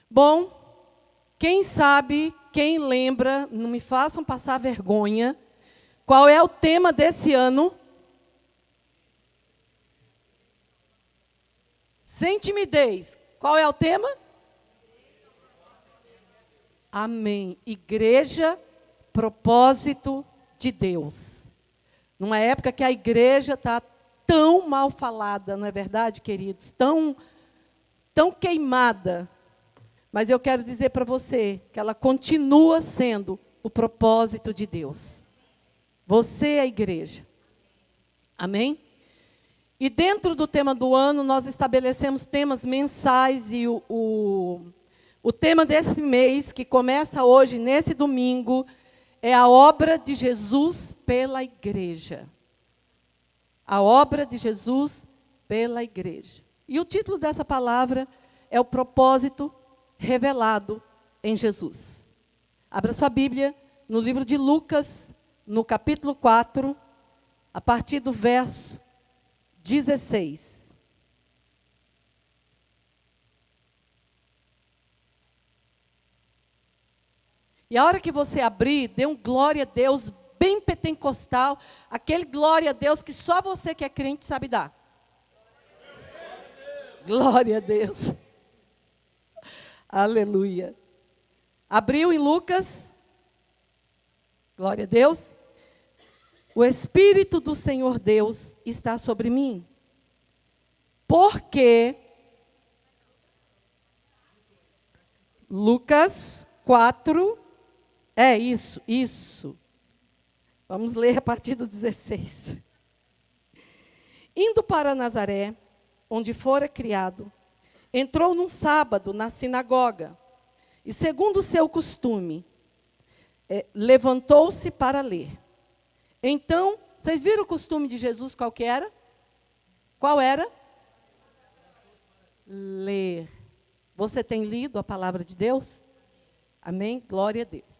Bom, quem sabe, quem lembra, não me façam passar vergonha, qual é o tema desse ano? Sem timidez. Qual é o tema? Amém. Igreja, propósito de Deus. Numa época que a igreja está tão mal falada, não é verdade, queridos? Tão queimada. Mas eu quero dizer para você que ela continua sendo o propósito de Deus. Você é a igreja. Amém? E dentro do tema do ano, nós estabelecemos temas mensais e o tema desse mês, que começa hoje, nesse domingo, é a obra de Jesus pela igreja. A obra de Jesus pela igreja. E o título dessa palavra é o propósito revelado em Jesus. Abra sua Bíblia no livro de Lucas, no capítulo 4, a partir do verso 16. E a hora que você abrir, dê um glória a Deus bem pentecostal, aquele glória a Deus que só você que é crente sabe dar. Glória a Deus. Aleluia. Abriu em Lucas. Glória a Deus. O Espírito do Senhor Deus está sobre mim. Porque Lucas 4, isso. Vamos ler a partir do 16. Indo para Nazaré, onde fora criado, entrou num sábado na sinagoga, e segundo o seu costume, levantou-se para ler. Então, vocês viram o costume de Jesus qual que era? Qual era? Ler. Você tem lido a palavra de Deus? Amém? Glória a Deus.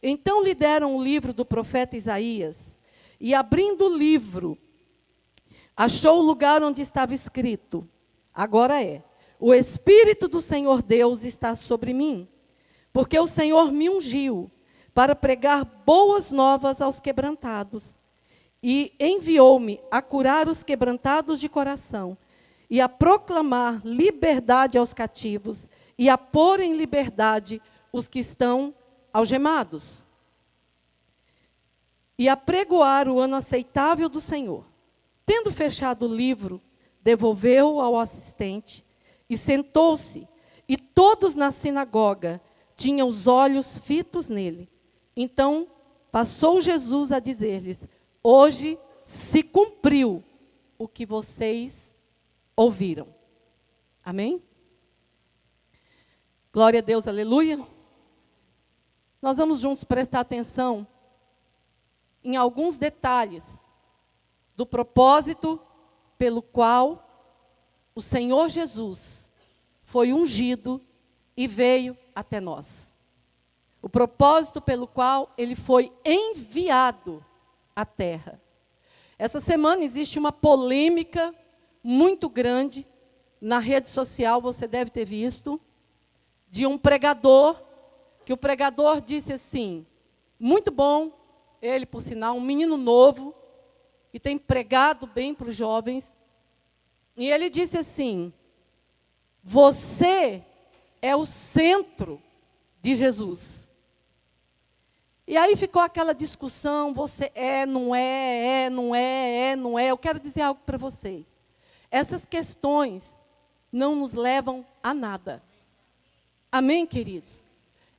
Então lhe deram o livro do profeta Isaías, e abrindo o livro, achou o lugar onde estava escrito, agora o Espírito do Senhor Deus está sobre mim, porque o Senhor me ungiu para pregar boas novas aos quebrantados, e enviou-me a curar os quebrantados de coração, e a proclamar liberdade aos cativos, e a pôr em liberdade os que estão algemados, e a pregoar o ano aceitável do Senhor. Tendo fechado o livro, devolveu-o ao assistente, e sentou-se, e todos na sinagoga tinham os olhos fitos nele. Então passou Jesus a dizer-lhes: hoje se cumpriu o que vocês ouviram. Amém? Glória a Deus, aleluia. Nós vamos juntos prestar atenção em alguns detalhes do propósito pelo qual o Senhor Jesus foi ungido e veio até nós. O propósito pelo qual ele foi enviado à terra. Essa semana existe uma polêmica muito grande na rede social, você deve ter visto, de um pregador, que o pregador disse assim, muito bom, ele, por sinal, um menino novo, que tem pregado bem para os jovens, e ele disse assim, você é o centro de Jesus. E aí ficou aquela discussão, você não é, não é, não é. Eu quero dizer algo para vocês. Essas questões não nos levam a nada. Amém, queridos?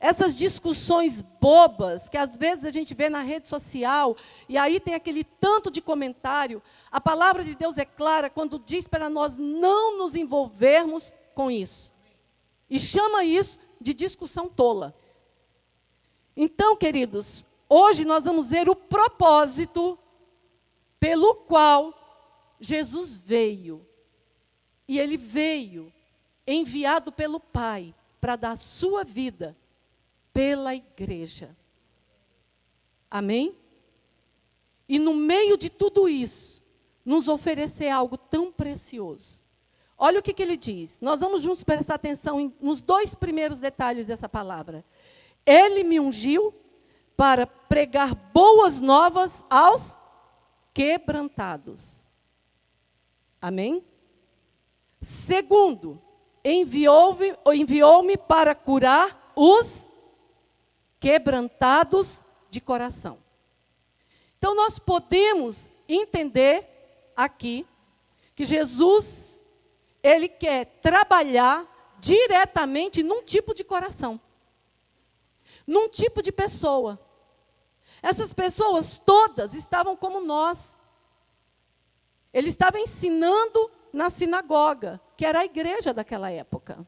Essas discussões bobas, que às vezes a gente vê na rede social, e aí tem aquele tanto de comentário, a palavra de Deus é clara quando diz para nós não nos envolvermos com isso. E chama isso de discussão tola. Então, queridos, hoje nós vamos ver o propósito pelo qual Jesus veio. E ele veio enviado pelo Pai para dar sua vida pela igreja. Amém? E no meio de tudo isso, nos oferecer algo tão precioso. Olha o que ele diz. Nós vamos juntos prestar atenção nos 2 primeiros detalhes dessa palavra. Ele me ungiu para pregar boas novas aos quebrantados. Amém? Segundo, enviou-me para curar os quebrantados de coração. Então, nós podemos entender aqui que Jesus, ele quer trabalhar diretamente num tipo de coração, num tipo de pessoa. Essas pessoas todas estavam como nós. Ele estava ensinando na sinagoga, que era a igreja daquela época.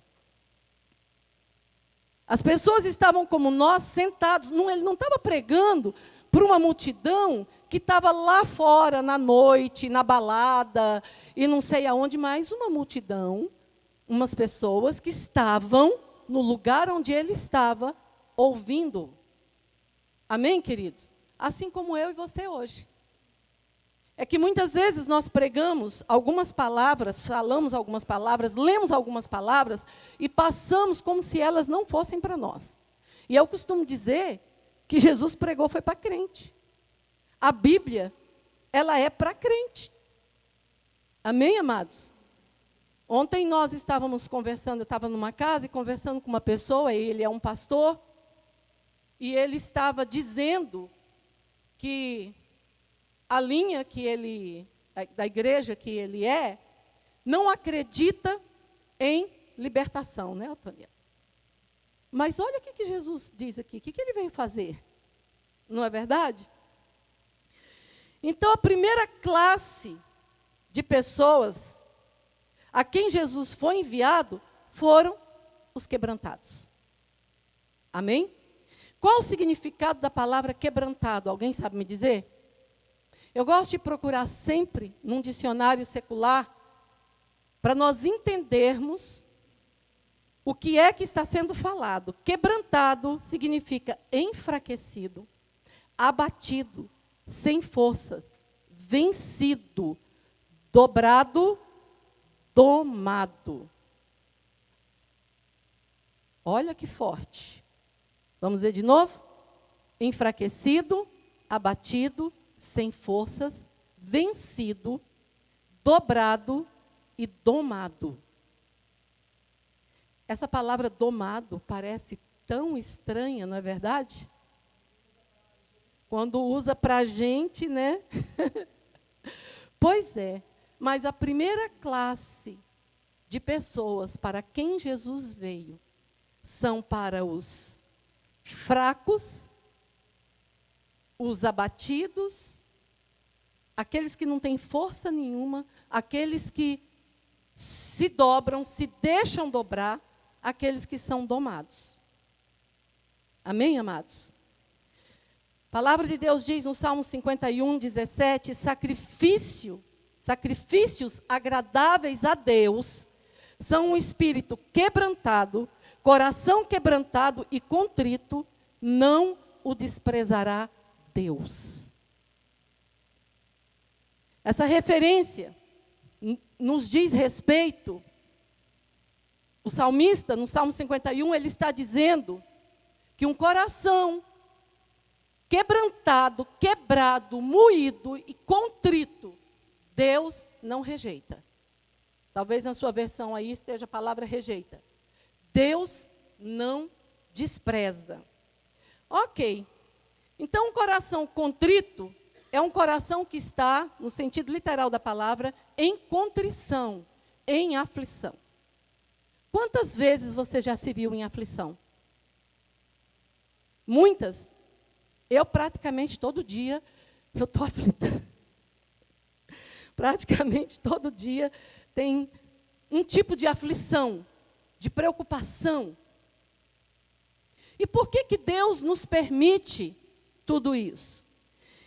As pessoas estavam como nós, sentados. Ele não estava pregando para uma multidão que estava lá fora, na noite, na balada, e não sei aonde, mas uma multidão, umas pessoas que estavam no lugar onde ele estava, ouvindo. Amém, queridos? Assim como eu e você hoje. É que muitas vezes nós pregamos algumas palavras, falamos algumas palavras, lemos algumas palavras e passamos como se elas não fossem para nós. E eu costumo dizer que Jesus pregou foi para crente. A Bíblia, ela é para crente. Amém, amados? Ontem nós estávamos conversando, eu estava numa casa e conversando com uma pessoa, ele é um pastor, e ele estava dizendo que a linha que ele, da igreja que ele não acredita em libertação, né, Antônia? Mas olha o que Jesus diz aqui, o que ele veio fazer? Não é verdade? Então, a primeira classe de pessoas a quem Jesus foi enviado foram os quebrantados. Amém? Qual o significado da palavra quebrantado? Alguém sabe me dizer? Eu gosto de procurar sempre num dicionário secular para nós entendermos o que é que está sendo falado. Quebrantado significa enfraquecido, abatido, sem forças, vencido, dobrado, domado. Olha que forte. Vamos ver de novo? Enfraquecido, abatido, sem forças, vencido, dobrado e domado. Essa palavra domado parece tão estranha, não é verdade? Quando usa para a gente, né? Pois é, mas a primeira classe de pessoas para quem Jesus veio são para os fracos, os abatidos, aqueles que não têm força nenhuma, aqueles que se dobram, se deixam dobrar, aqueles que são domados. Amém, amados? A palavra de Deus diz no Salmo 51, 17, sacrifícios agradáveis a Deus são um espírito quebrantado, coração quebrantado e contrito, não o desprezará Deus. Essa referência nos diz respeito. O salmista, no Salmo 51, ele está dizendo que um coração quebrantado, quebrado, moído e contrito, Deus não rejeita. Talvez na sua versão aí esteja a palavra rejeita. Deus não despreza. Ok. Então, um coração contrito é um coração que está, no sentido literal da palavra, em contrição, em aflição. Quantas vezes você já se viu em aflição? Muitas. Eu praticamente todo dia, eu estou aflita. Praticamente todo dia tem um tipo de aflição, de preocupação. E por que Deus nos permite tudo isso?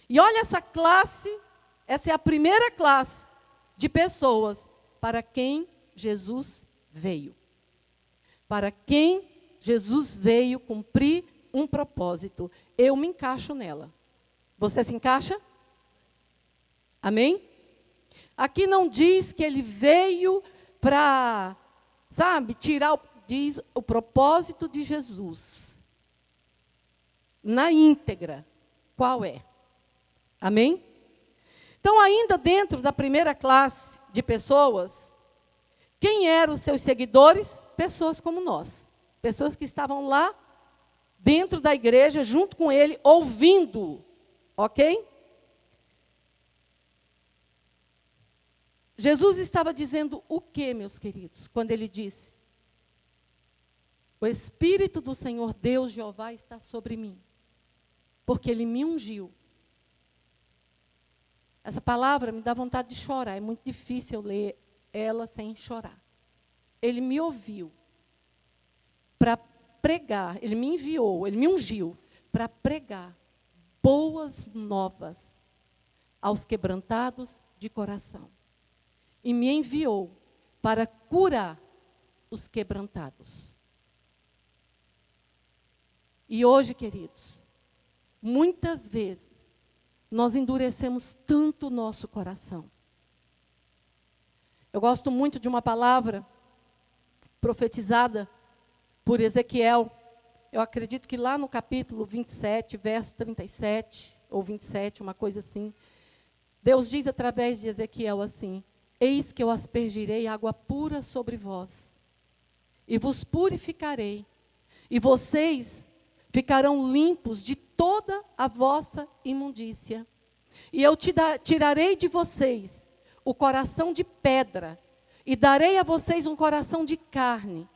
E olha essa classe, essa é a primeira classe de pessoas para quem Jesus veio. Para quem Jesus veio cumprir um propósito. Eu me encaixo nela. Você se encaixa? Amém? Aqui não diz que ele veio para, sabe, tirar, diz o propósito de Jesus. Na íntegra, qual é? Amém? Então, ainda dentro da primeira classe de pessoas, quem eram os seus seguidores? Pessoas como nós. Pessoas que estavam lá dentro da igreja, junto com ele, ouvindo. Ok? Jesus estava dizendo o que, meus queridos? Quando ele disse: o Espírito do Senhor Deus Jeová está sobre mim, porque Ele me ungiu. Essa palavra me dá vontade de chorar, é muito difícil eu ler ela sem chorar. Ele me ouviu para pregar, Ele me enviou, Ele me ungiu para pregar boas novas aos quebrantados de coração. E me enviou para curar os quebrantados. E hoje, queridos, muitas vezes, nós endurecemos tanto o nosso coração. Eu gosto muito de uma palavra profetizada por Ezequiel. Eu acredito que lá no capítulo 27, verso 37, ou 27, uma coisa assim. Deus diz através de Ezequiel assim: eis que eu aspergirei água pura sobre vós, e vos purificarei, e vocês ficarão limpos de toda a vossa imundícia. E eu tirarei de vocês o coração de pedra, e darei a vocês um coração de carne,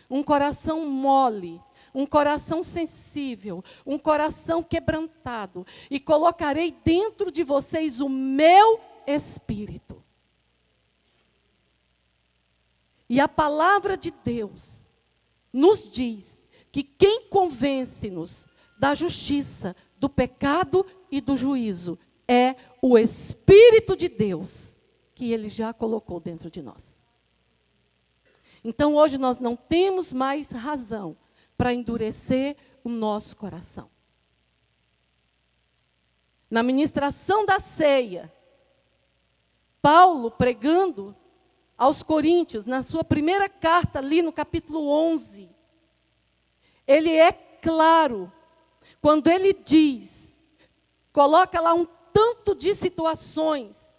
um coração mole, um coração sensível, um coração quebrantado, e colocarei dentro de vocês o meu Espírito. E a palavra de Deus nos diz que quem convence-nos da justiça, do pecado e do juízo é o Espírito de Deus, que Ele já colocou dentro de nós. Então hoje nós não temos mais razão para endurecer o nosso coração. Na ministração da ceia, Paulo pregando aos Coríntios, na sua primeira carta, ali no capítulo 11, ele é claro, quando ele diz, coloca lá um tanto de situações,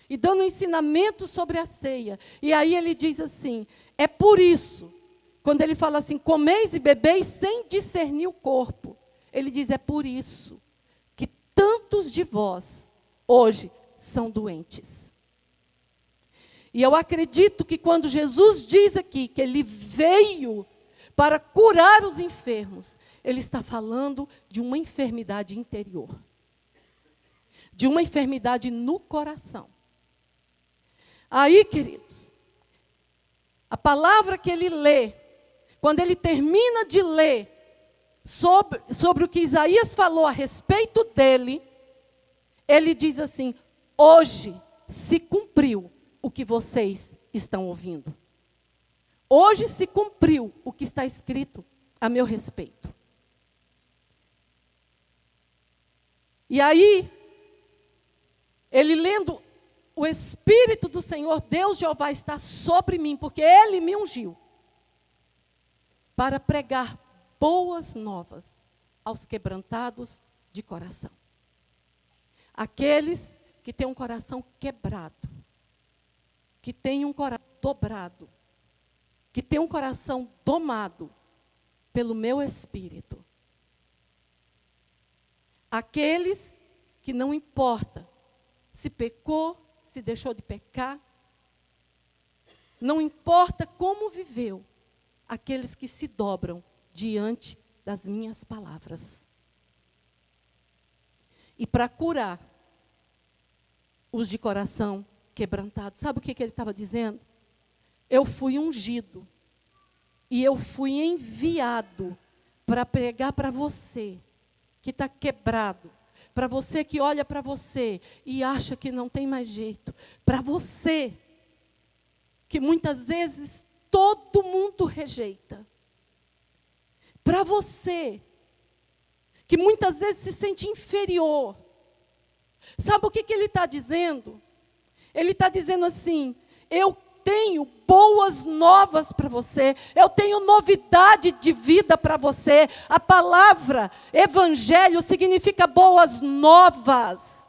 e dando um ensinamento sobre a ceia, e aí ele diz assim, é por isso, quando ele fala assim, comeis e bebeis sem discernir o corpo, ele diz, é por isso, que tantos de vós, hoje, são doentes. E eu acredito que quando Jesus diz aqui, que Ele veio para curar os enfermos, Ele está falando de uma enfermidade interior. De uma enfermidade no coração. Aí, queridos, a palavra que ele lê, quando ele termina de ler sobre o que Isaías falou a respeito dele, ele diz assim, hoje se cumpriu o que vocês estão ouvindo. Hoje se cumpriu o que está escrito a meu respeito. E aí, ele lendo, o Espírito do Senhor, Deus Jeová, está sobre mim, porque Ele me ungiu para pregar boas novas aos quebrantados de coração. Aqueles que têm um coração quebrado, que têm um coração dobrado, que têm um coração domado pelo meu Espírito. Aqueles que não importa se pecou, se deixou de pecar, não importa como viveu, aqueles que se dobram diante das minhas palavras. E para curar os de coração quebrantado, sabe o que ele estava dizendo? Eu fui ungido e eu fui enviado para pregar para você que está quebrado, para você que olha para você e acha que não tem mais jeito, para você que muitas vezes todo mundo rejeita, para você que muitas vezes se sente inferior. Sabe o que ele está dizendo? Ele está dizendo assim, eu tenho boas novas para você, eu tenho novidade de vida para você. A palavra evangelho significa boas novas,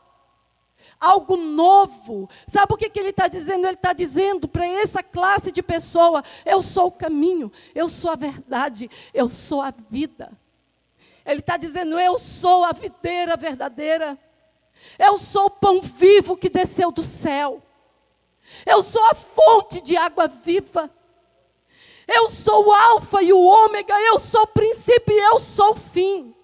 algo novo. Sabe o que ele está dizendo? Ele está dizendo para essa classe de pessoa: eu sou o caminho, eu sou a verdade, eu sou a vida. Ele está dizendo: eu sou a videira verdadeira, eu sou o pão vivo que desceu do céu, eu sou a fonte de água viva, eu sou o alfa e o ômega, eu sou o princípio e eu sou o fim.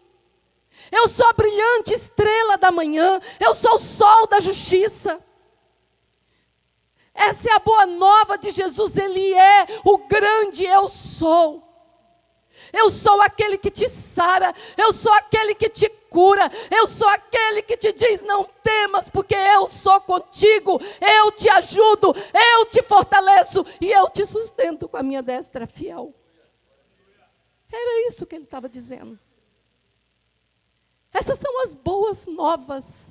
Eu sou a brilhante estrela da manhã, eu sou o sol da justiça. Essa é a boa nova de Jesus, Ele é o grande eu sou. Eu sou aquele que te sara, eu sou aquele que te cura, eu sou aquele que te diz: não temas, porque eu sou contigo, eu te ajudo, eu te fortaleço e eu te sustento com a minha destra fiel. Era isso que ele estava dizendo. Essas são as boas novas.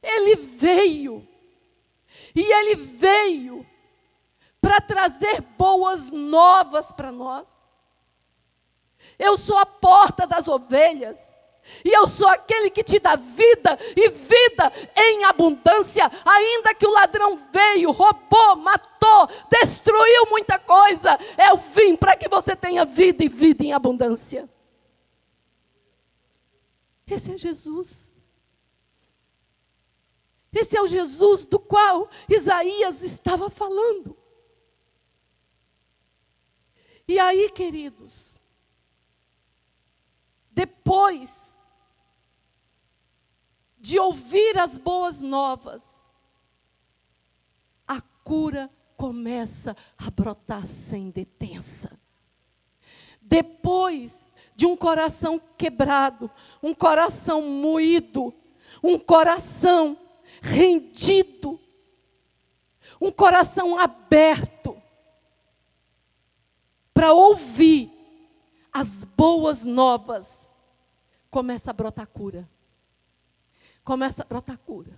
Ele veio, e Ele veio para trazer boas novas para nós. Eu sou a porta das ovelhas, e eu sou aquele que te dá vida, e vida em abundância. Ainda que o ladrão veio, roubou, matou, destruiu muita coisa, eu vim para que você tenha vida e vida em abundância. Esse é Jesus. Esse é o Jesus do qual Isaías estava falando. E aí, queridos, depois de ouvir as boas novas, a cura começa a brotar sem detença. Depois de um coração quebrado, um coração moído, um coração rendido, um coração aberto para ouvir as boas novas, começa a brotar cura. Começa a brotar cura.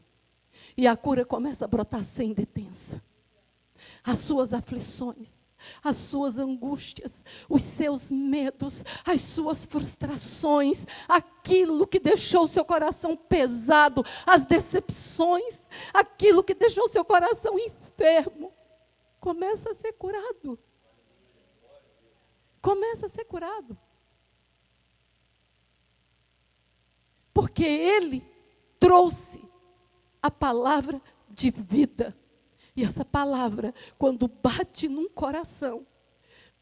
E a cura começa a brotar sem detença. As suas aflições, as suas angústias, os seus medos, as suas frustrações, aquilo que deixou o seu coração pesado, as decepções, aquilo que deixou o seu coração enfermo, começa a ser curado. Começa a ser curado. Porque Ele trouxe a palavra de vida. E essa palavra, quando bate num coração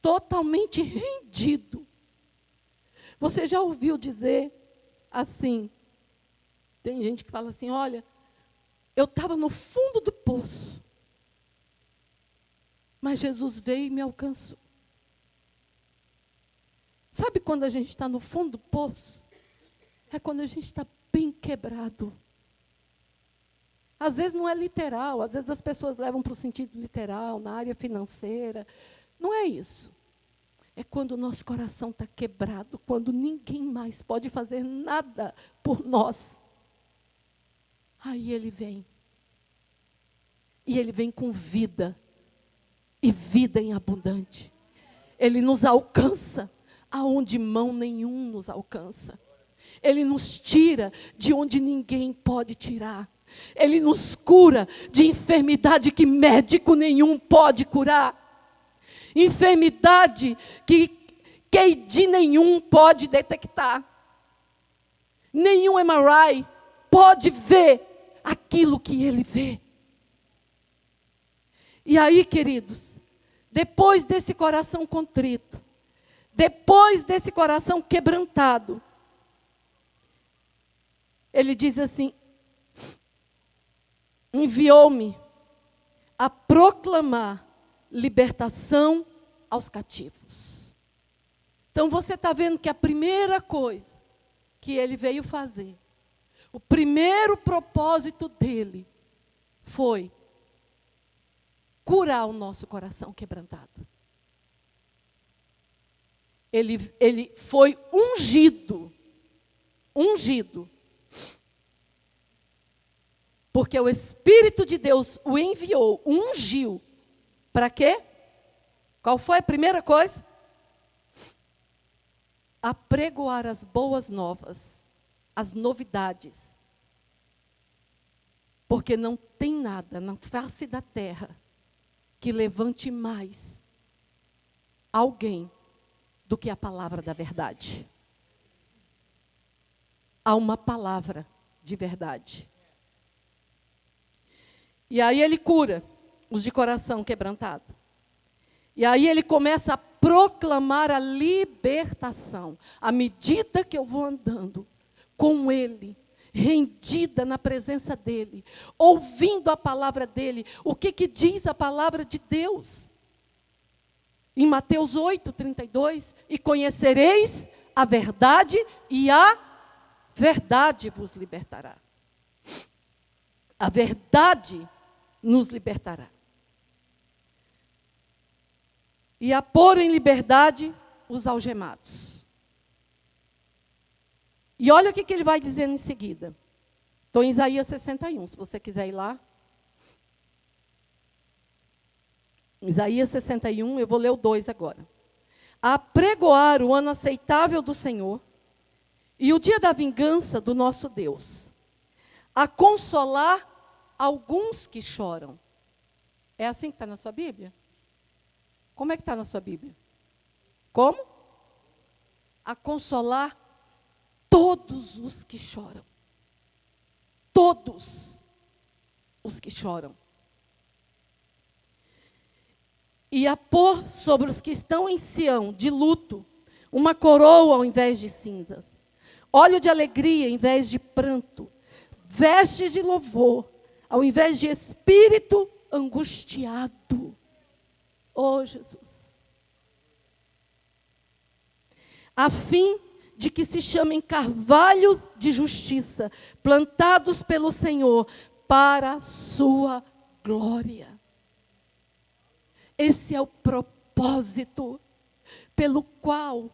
totalmente rendido, você já ouviu dizer assim, tem gente que fala assim: olha, eu estava no fundo do poço, mas Jesus veio e me alcançou. Sabe quando a gente está no fundo do poço? É quando a gente está bem quebrado. Às vezes não é literal, às vezes as pessoas levam para o sentido literal, na área financeira. Não é isso. É quando o nosso coração está quebrado, quando ninguém mais pode fazer nada por nós. Aí Ele vem. E Ele vem com vida. E vida em abundante. Ele nos alcança aonde mão nenhum nos alcança. Ele nos tira de onde ninguém pode tirar. Ele nos cura de enfermidade que médico nenhum pode curar. Enfermidade que QID nenhum pode detectar. Nenhum MRI pode ver aquilo que Ele vê. E aí, queridos, depois desse coração contrito, depois desse coração quebrantado, Ele diz assim: enviou-me a proclamar libertação aos cativos. Então você está vendo que a primeira coisa que Ele veio fazer, o primeiro propósito dEle, foi curar o nosso coração quebrantado. Ele foi ungido. Porque o Espírito de Deus o enviou, o ungiu, Para quê? Qual foi a primeira coisa? Apregoar as boas novas, as novidades. Porque não tem nada na face da terra que levante mais alguém do que a palavra da verdade. Há uma palavra de verdade. E aí ele cura os de coração quebrantado. E aí ele começa a proclamar a libertação. À medida que eu vou andando com ele, rendida na presença dele, ouvindo a palavra dele, o que diz a palavra de Deus? Em Mateus 8:32, e conhecereis a verdade, e a verdade vos libertará. A verdade nos libertará. E a pôr em liberdade os algemados. E olha o que ele vai dizendo em seguida. Estou em Isaías 61, se você quiser ir lá. Isaías 61, eu vou ler o 2 agora. A apregoar o ano aceitável do Senhor e o dia da vingança do nosso Deus. A consolar alguns que choram. É assim que está na sua Bíblia? Como é que está na sua Bíblia? Como? A consolar todos os que choram. Todos os que choram. E a pôr sobre os que estão em Sião, de luto, uma coroa ao invés de cinzas, óleo de alegria ao invés de pranto, vestes de louvor, ao invés de espírito angustiado. Oh, Jesus. A fim de que se chamem carvalhos de justiça, plantados pelo Senhor, para a sua glória. Esse é o propósito pelo qual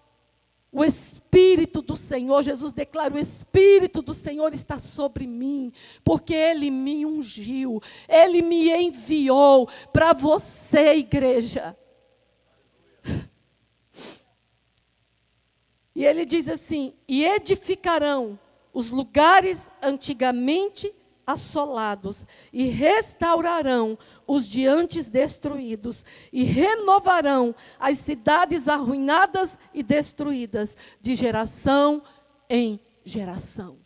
o Espírito do Senhor, Jesus declara, o Espírito do Senhor está sobre mim, porque Ele me ungiu, Ele me enviou para você, igreja. E Ele diz assim, e edificarão os lugares antigamente assolados, e restaurarão os de antes destruídos, e renovarão as cidades arruinadas e destruídas, de geração em geração.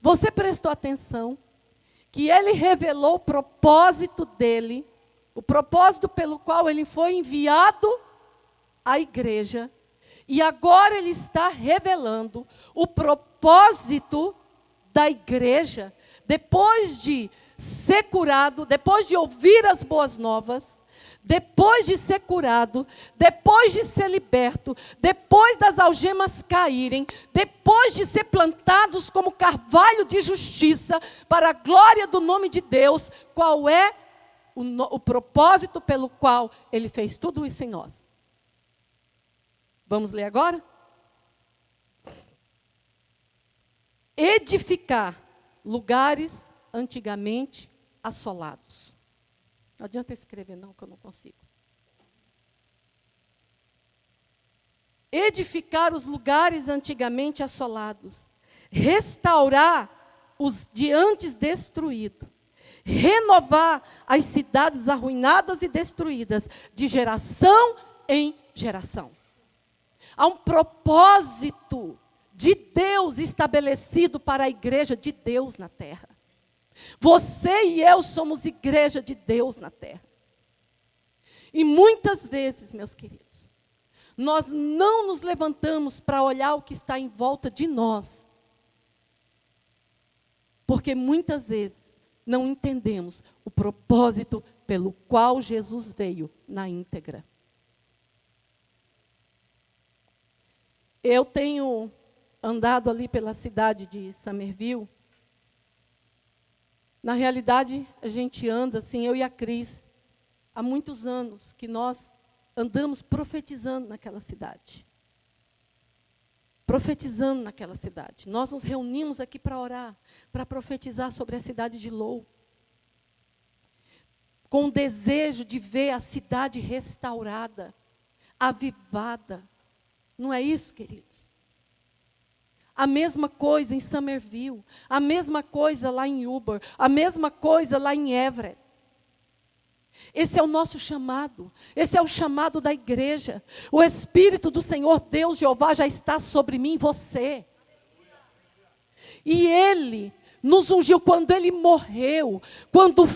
Você prestou atenção que ele revelou o propósito dele, o propósito pelo qual ele foi enviado à igreja, e agora ele está revelando o propósito da igreja, depois de ser curado, depois de ouvir as boas novas, depois de ser curado, depois de ser liberto, depois das algemas caírem, depois de ser plantados como carvalho de justiça, para a glória do nome de Deus, qual é o propósito pelo qual Ele fez tudo isso em nós? Vamos ler agora? Edificar lugares antigamente assolados. Não adianta escrever não, que eu não consigo. Edificar os lugares antigamente assolados. Restaurar os de antes destruídos. Renovar as cidades arruinadas e destruídas, de geração em geração. Há um propósito de Deus estabelecido para a igreja de Deus na terra. Você e eu somos igreja de Deus na terra. E muitas vezes, meus queridos, nós não nos levantamos para olhar o que está em volta de nós. Porque muitas vezes não entendemos o propósito pelo qual Jesus veio na íntegra. Eu tenho andado ali pela cidade de Summerville. Na realidade, a gente anda assim, eu e a Cris, há muitos anos que nós andamos profetizando naquela cidade. Profetizando naquela cidade. Nós nos reunimos aqui para orar, para profetizar sobre a cidade de Lou. com o desejo de ver a cidade restaurada, avivada. Não é isso, queridos? A mesma coisa em Summerville, a mesma coisa lá em Uber, a mesma coisa lá em Everett. Esse é o nosso chamado, esse é o chamado da igreja. O Espírito do Senhor Deus Jeová já está sobre mim e você. E Ele nos ungiu quando Ele morreu, quando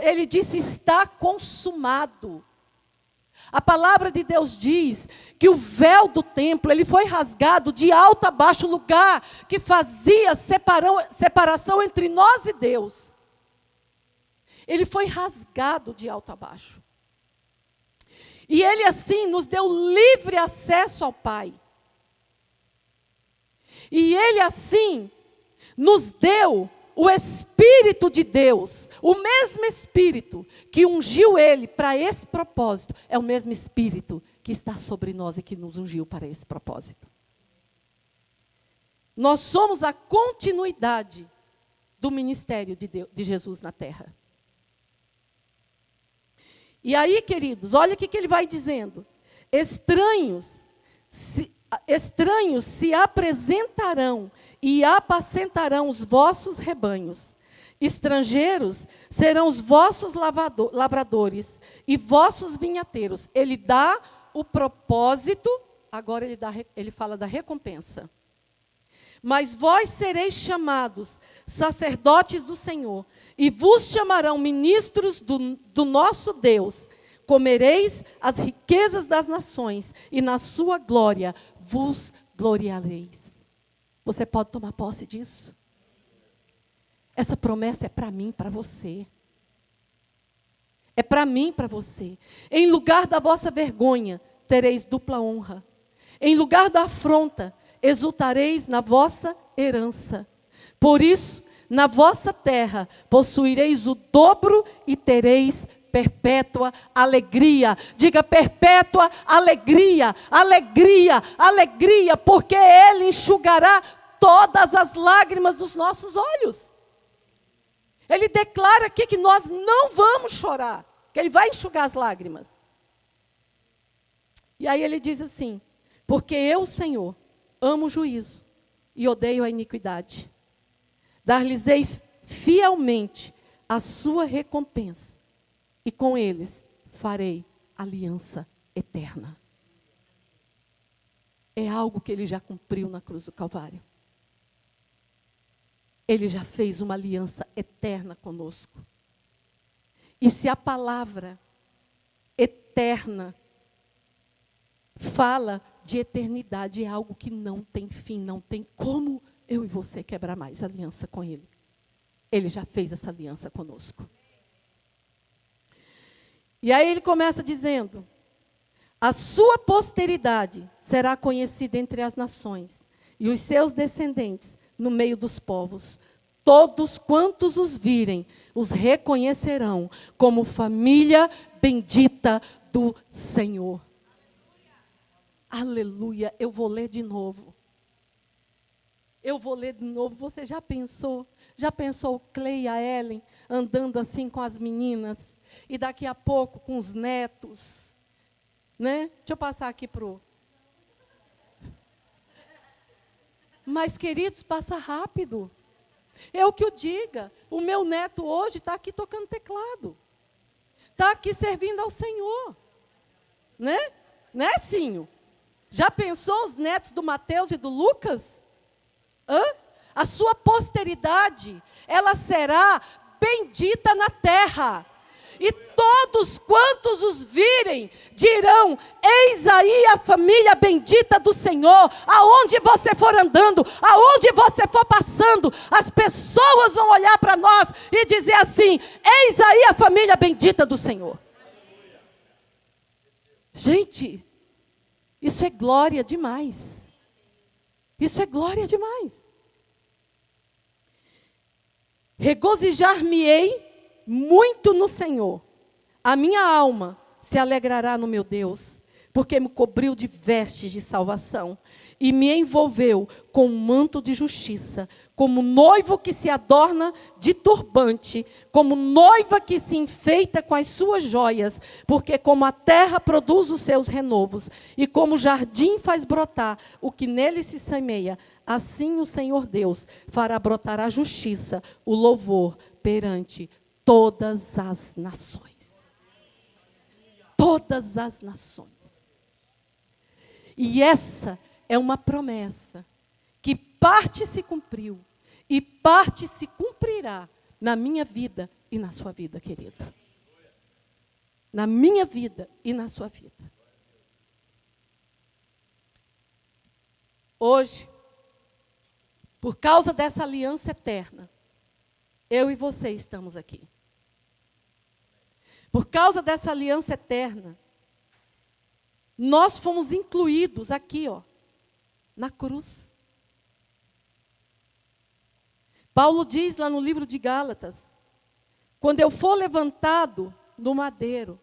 Ele disse: está consumado. A palavra de Deus diz que o véu do templo, ele foi rasgado de alto a baixo, lugar que fazia separação entre nós e Deus. Ele foi rasgado de alto a baixo. E Ele assim nos deu livre acesso ao Pai. E Ele assim nos deu o Espírito de Deus, o mesmo Espírito que ungiu Ele para esse propósito, é o mesmo Espírito que está sobre nós e que nos ungiu para esse propósito. Nós somos a continuidade do ministério de Jesus na terra. E aí, queridos, olha o que ele vai dizendo. Estranhos se apresentarão e apacentarão os vossos rebanhos. Estrangeiros serão os vossos lavradores e vossos vinhateiros. Ele dá o propósito, agora ele fala da recompensa. Mas vós sereis chamados sacerdotes do Senhor, e vos chamarão ministros do nosso Deus. Comereis as riquezas das nações, e na sua glória vos gloriareis. Você pode tomar posse disso? Essa promessa é para mim, para você. É para mim, para você. Em lugar da vossa vergonha, tereis dupla honra. Em lugar da afronta, exultareis na vossa herança. Por isso, na vossa terra, possuireis o dobro e tereis perpétua alegria. Diga: perpétua alegria, alegria, alegria, porque Ele enxugará todas as lágrimas dos nossos olhos. Ele declara aqui que nós não vamos chorar, que Ele vai enxugar as lágrimas. E aí ele diz assim: porque eu, Senhor, amo o juízo e odeio a iniquidade. Dar-lhes-ei fielmente a sua recompensa, e com eles farei aliança eterna. É algo que Ele já cumpriu na cruz do Calvário. Ele já fez uma aliança eterna conosco. E se a palavra eterna fala de eternidade, é algo que não tem fim, não tem como eu e você quebrar mais aliança com Ele. Ele já fez essa aliança conosco. E aí ele começa dizendo: a sua posteridade será conhecida entre as nações, e os seus descendentes no meio dos povos. Todos quantos os virem, os reconhecerão como família bendita do Senhor. Aleluia. Eu vou ler de novo. Eu vou ler de novo. Você já pensou? Já pensou o Clay e a Ellen andando assim com as meninas? E daqui a pouco com os netos? Né? Deixa eu passar aqui para o... Mas, queridos, passa rápido. Eu que o diga. O meu neto hoje está aqui tocando teclado. Está aqui servindo ao Senhor. Né? Né, Cinho? Já pensou os netos do Mateus e do Lucas? Hã? A sua posteridade, ela será bendita na terra. E todos quantos os virem, dirão: eis aí a família bendita do Senhor. Aonde você for andando, aonde você for passando, as pessoas vão olhar para nós e dizer assim: eis aí a família bendita do Senhor. Gente, isso é glória demais. Isso é glória demais. Regozijar-me-ei muito no Senhor. A minha alma se alegrará no meu Deus, porque me cobriu de vestes de salvação e me envolveu com um manto de justiça, como noivo que se adorna de turbante, como noiva que se enfeita com as suas joias, porque como a terra produz os seus renovos, e como o jardim faz brotar o que nele se semeia, assim o Senhor Deus fará brotar a justiça, o louvor perante todas as nações. Todas as nações. E essa é uma promessa que parte se cumpriu e parte se cumprirá na minha vida e na sua vida, querido. Na minha vida e na sua vida. Hoje, por causa dessa aliança eterna, eu e você estamos aqui. Por causa dessa aliança eterna, nós fomos incluídos aqui, ó, na cruz. Paulo diz lá no livro de Gálatas, quando eu for levantado no madeiro,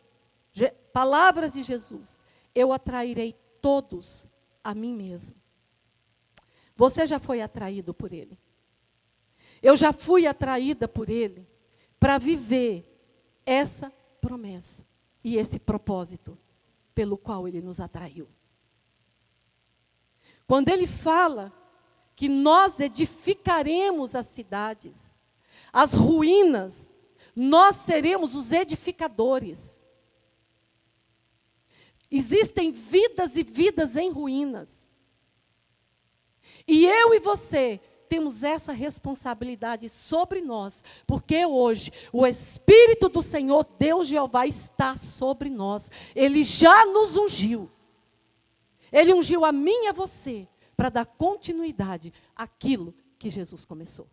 palavras de Jesus, eu atrairei todos a mim mesmo. Você já foi atraído por Ele. Eu já fui atraída por Ele para viver essa promessa e esse propósito pelo qual Ele nos atraiu. Quando Ele fala que nós edificaremos as cidades, as ruínas, nós seremos os edificadores. Existem vidas e vidas em ruínas. E eu e você temos essa responsabilidade sobre nós, porque hoje o Espírito do Senhor, Deus Jeová, está sobre nós. Ele já nos ungiu. Ele ungiu a mim e a você para dar continuidade àquilo que Jesus começou.